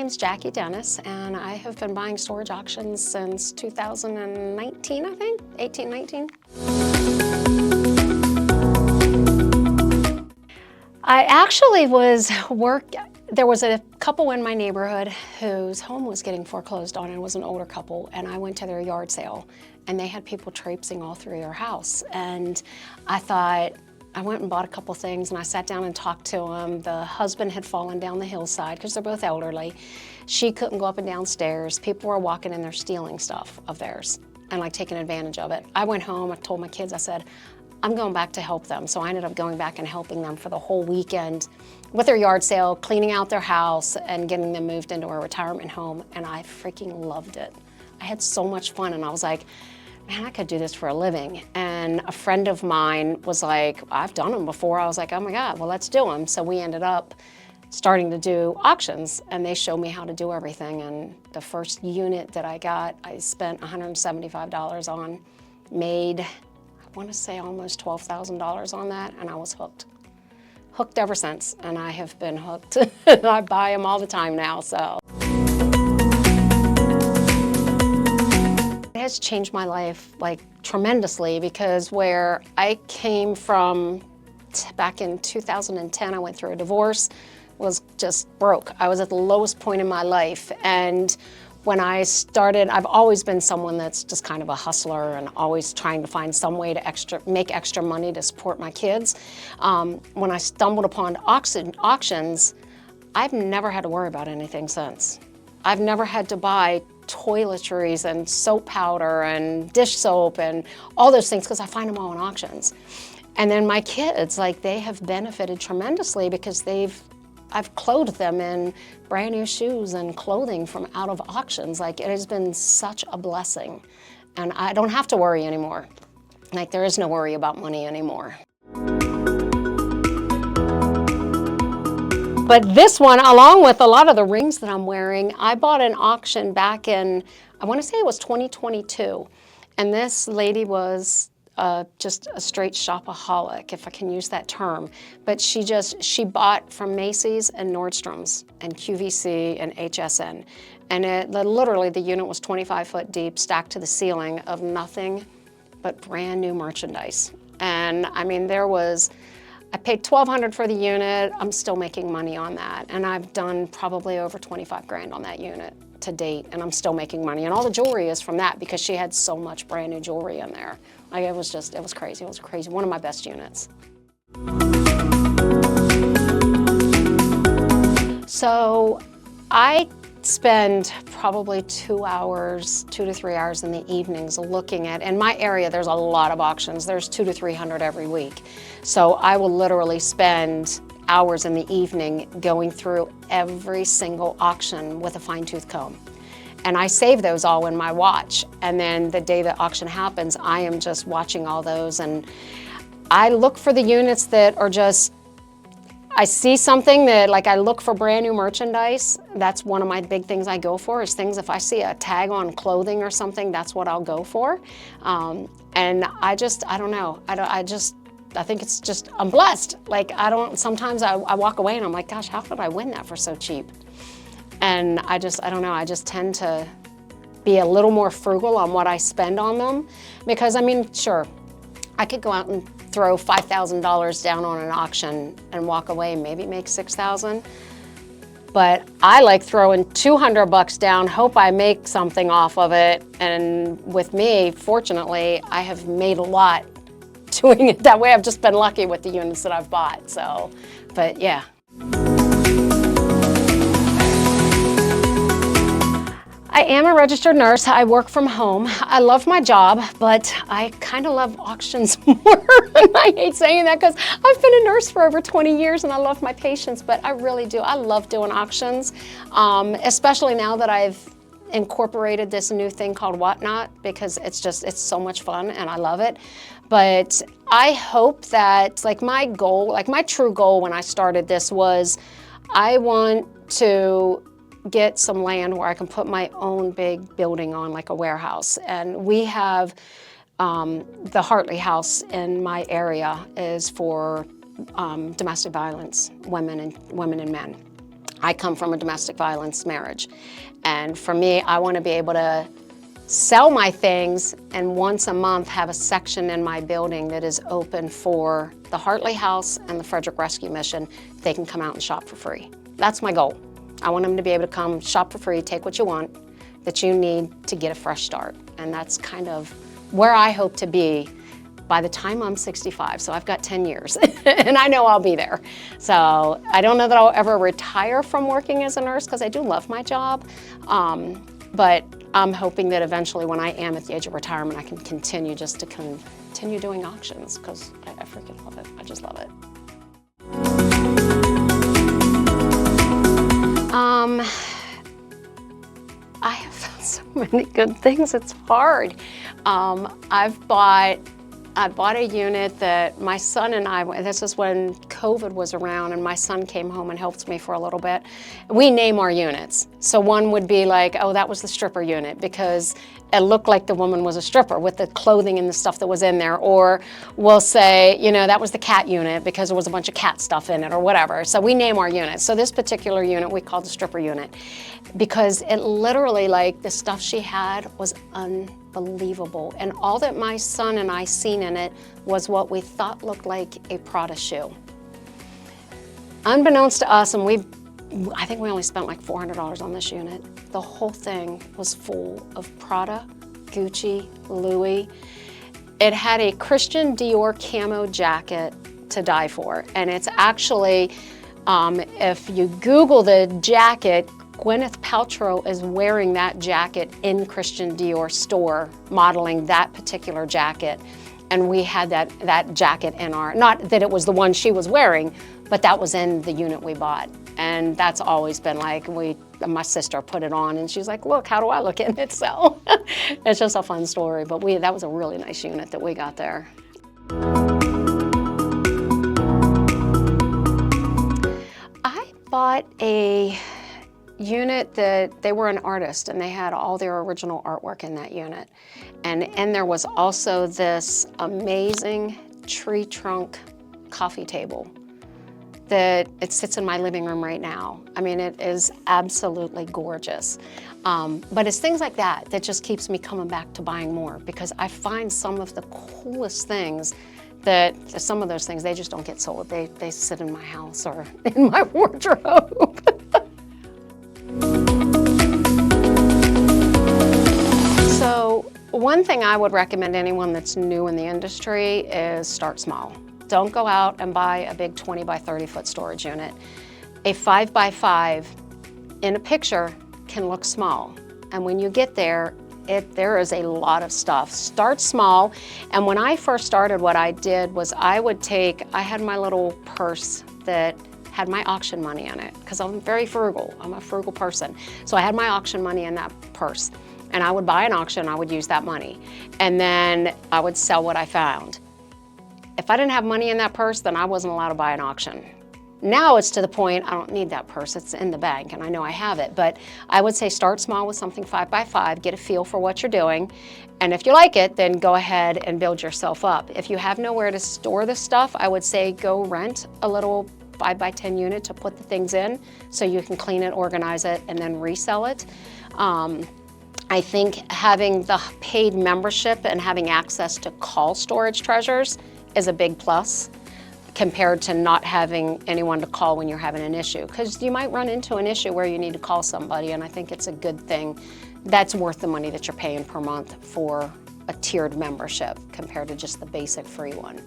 name's Jackie Dennis, and I have been buying storage auctions since 2019, I think, 18, 19. I actually there was a couple in my neighborhood whose home was getting foreclosed on, and it was an older couple, and I went to their yard sale, and they had people traipsing all through their house, and I went and bought a couple things, and I sat down and talked to them. The husband had fallen down the hillside because they're both elderly. She couldn't go up and down stairs. People were walking in there stealing stuff of theirs and like taking advantage of it. I went home, I told my kids, I said, I'm going back to help them. So I ended up going back and helping them for the whole weekend with their yard sale, cleaning out their house and getting them moved into a retirement home, and I freaking loved it. I had so much fun, and I was like, man, I could do this for a living. And a friend of mine was like, I've done them before. I was like, oh my God, well, let's do them. So we ended up starting to do auctions, and they showed me how to do everything. And the first unit that I got, I spent $175 on, made, I want to say almost $12,000 on that, and I was hooked. Hooked ever since, and I have been hooked. I buy them all the time now, so. It has changed my life like tremendously, because where I came from back in 2010, I went through a divorce, was just broke. I was at the lowest point in my life, and when I started, I've always been someone that's just kind of a hustler and always trying to find some way to make extra money to support my kids. When I stumbled upon auctions, I've never had to worry about anything since. I've never had to buy toiletries and soap powder and dish soap and all those things, because I find them all in auctions. And then my kids, like, they have benefited tremendously because I've clothed them in brand new shoes and clothing from out of auctions. Like, it has been such a blessing, and I don't have to worry anymore. Like, there is no worry about money anymore. But this one, along with a lot of the rings that I'm wearing, I bought an auction back in, I want to say it was 2022. And this lady was just a straight shopaholic, if I can use that term. But she bought from Macy's and Nordstrom's and QVC and HSN. And literally the unit was 25 foot deep, stacked to the ceiling, of nothing but brand new merchandise. And I mean, I paid $1,200 for the unit. I'm still making money on that. And I've done probably over 25 grand on that unit to date, and I'm still making money. And all the jewelry is from that, because she had so much brand new jewelry in there. Like, it was crazy. It was crazy. One of my best units. So I spend probably 2 to 3 hours in the evenings looking at, in my area there's a lot of auctions. There's 200 to 300 every week. So I will literally spend hours in the evening going through every single auction with a fine-tooth comb. And I save those all in my watch. And then the day the auction happens, I am just watching all those, and I look for the units that are just, I see something that, like, I look for brand new merchandise. That's one of my big things I go for, is things, if I see a tag on clothing or something, that's what I'll go for. And I don't know. I think it's just, I'm blessed. Like, sometimes I walk away and I'm like, gosh, how could I win that for so cheap? And I don't know, I just tend to be a little more frugal on what I spend on them. Because, I mean, sure, I could go out and throw $5,000 down on an auction and walk away and maybe make $6,000. But I like throwing $200 down, hope I make something off of it. And with me, fortunately, I have made a lot doing it that way. I've just been lucky with the units that I've bought, so, but yeah. I am a registered nurse. I work from home. I love my job, but I kind of love auctions more. And I hate saying that, because I've been a nurse for over 20 years and I love my patients, but I really do. I love doing auctions, especially now that I've incorporated this new thing called Whatnot, because it's so much fun and I love it. But I hope that, like, my true goal when I started this was, I want to get some land where I can put my own big building on, like a warehouse. And we have the Hartley House in my area is for domestic violence, women and men. I come from a domestic violence marriage. And for me, I want to be able to sell my things and once a month have a section in my building that is open for the Hartley House and the Frederick Rescue Mission. They can come out and shop for free. That's my goal. I want them to be able to come shop for free, take what you want that you need to get a fresh start. And that's kind of where I hope to be by the time I'm 65. So I've got 10 years and I know I'll be there. So I don't know that I'll ever retire from working as a nurse because I do love my job. But I'm hoping that eventually when I am at the age of retirement, I can continue just to continue doing auctions because I freaking love it. I just love it. I have found so many good things, it's hard. I bought a unit that my son and I, this is when COVID was around and my son came home and helped me for a little bit. We name our units. So one would be like, oh, that was the stripper unit because it looked like the woman was a stripper with the clothing and the stuff that was in there. Or we'll say, you know, that was the cat unit because there was a bunch of cat stuff in it or whatever. So we name our units. So this particular unit we called the stripper unit because it literally, like, the stuff she had was unbelievable. And all that my son and I seen in it was what we thought looked like a Prada shoe. Unbeknownst to us, and I think we only spent like $400 on this unit. The whole thing was full of Prada, Gucci, Louis. It had a Christian Dior camo jacket to die for. And it's actually, if you Google the jacket, Gwyneth Paltrow is wearing that jacket in Christian Dior store, modeling that particular jacket. And we had that jacket in our, not that it was the one she was wearing, but that was in the unit we bought. And that's always been like, my sister put it on and she's like, look, how do I look in it? So it's just a fun story, but that was a really nice unit that we got there. I bought a unit that they were an artist and they had all their original artwork in that unit. And there was also this amazing tree trunk coffee table that it sits in my living room right now. I mean, it is absolutely gorgeous. But it's things like that that just keeps me coming back to buying more because I find some of the coolest things that some of those things, they just don't get sold. They sit in my house or in my wardrobe. So one thing I would recommend anyone that's new in the industry is start small. Don't go out and buy a big 20 by 30 foot storage unit. A 5 by 5 in a picture can look small. And when you get there, there is a lot of stuff. Start small. And when I first started, what I did was I had my little purse that had my auction money in it because I'm very frugal. I'm a frugal person. So I had my auction money in that purse. And I would buy an auction, I would use that money. And then I would sell what I found. If I didn't have money in that purse, then I wasn't allowed to buy an auction. Now it's to the point I don't need that purse, it's in the bank and I know I have it. But I would say start small with something 5 by 5, get a feel for what you're doing. And if you like it, then go ahead and build yourself up. If you have nowhere to store this stuff, I would say go rent a little 5 by 10 unit to put the things in so you can clean it, organize it, and then resell it. I think having the paid membership and having access to call StorageTreasures is a big plus compared to not having anyone to call when you're having an issue. Because you might run into an issue where you need to call somebody, and I think it's a good thing. That's worth the money that you're paying per month for a tiered membership compared to just the basic free one.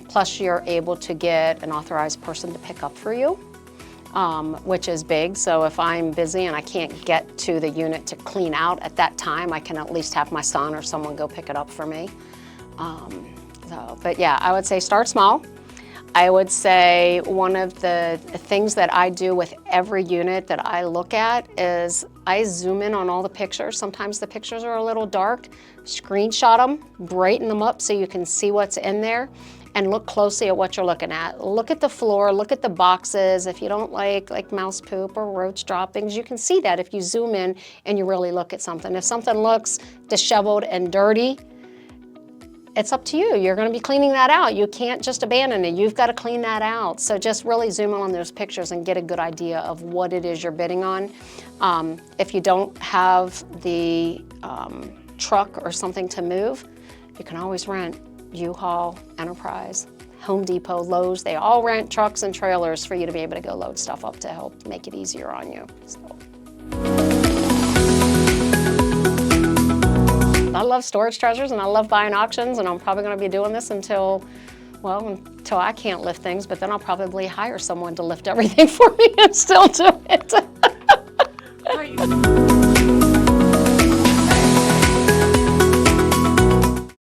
Plus you're able to get an authorized person to pick up for you, which is big. So if I'm busy and I can't get to the unit to clean out at that time, I can at least have my son or someone go pick it up for me. But yeah, I would say start small. I would say one of the things that I do with every unit that I look at is I zoom in on all the pictures. Sometimes the pictures are a little dark. Screenshot them, brighten them up so you can see what's in there, and look closely at what you're looking at. Look at the floor, look at the boxes. If you don't like mouse poop or roach droppings, you can see that if you zoom in and you really look at something. If something looks disheveled and dirty, it's up to you. You're going to be cleaning that out. You can't just abandon it. You've got to clean that out. So just really zoom in on those pictures and get a good idea of what it is you're bidding on. If you don't have the truck or something to move, you can always rent U-Haul, Enterprise, Home Depot, Lowe's. They all rent trucks and trailers for you to be able to go load stuff up to help make it easier on you. So. I love storage treasures and I love buying auctions, and I'm probably going to be doing this until I can't lift things, but then I'll probably hire someone to lift everything for me and still do it.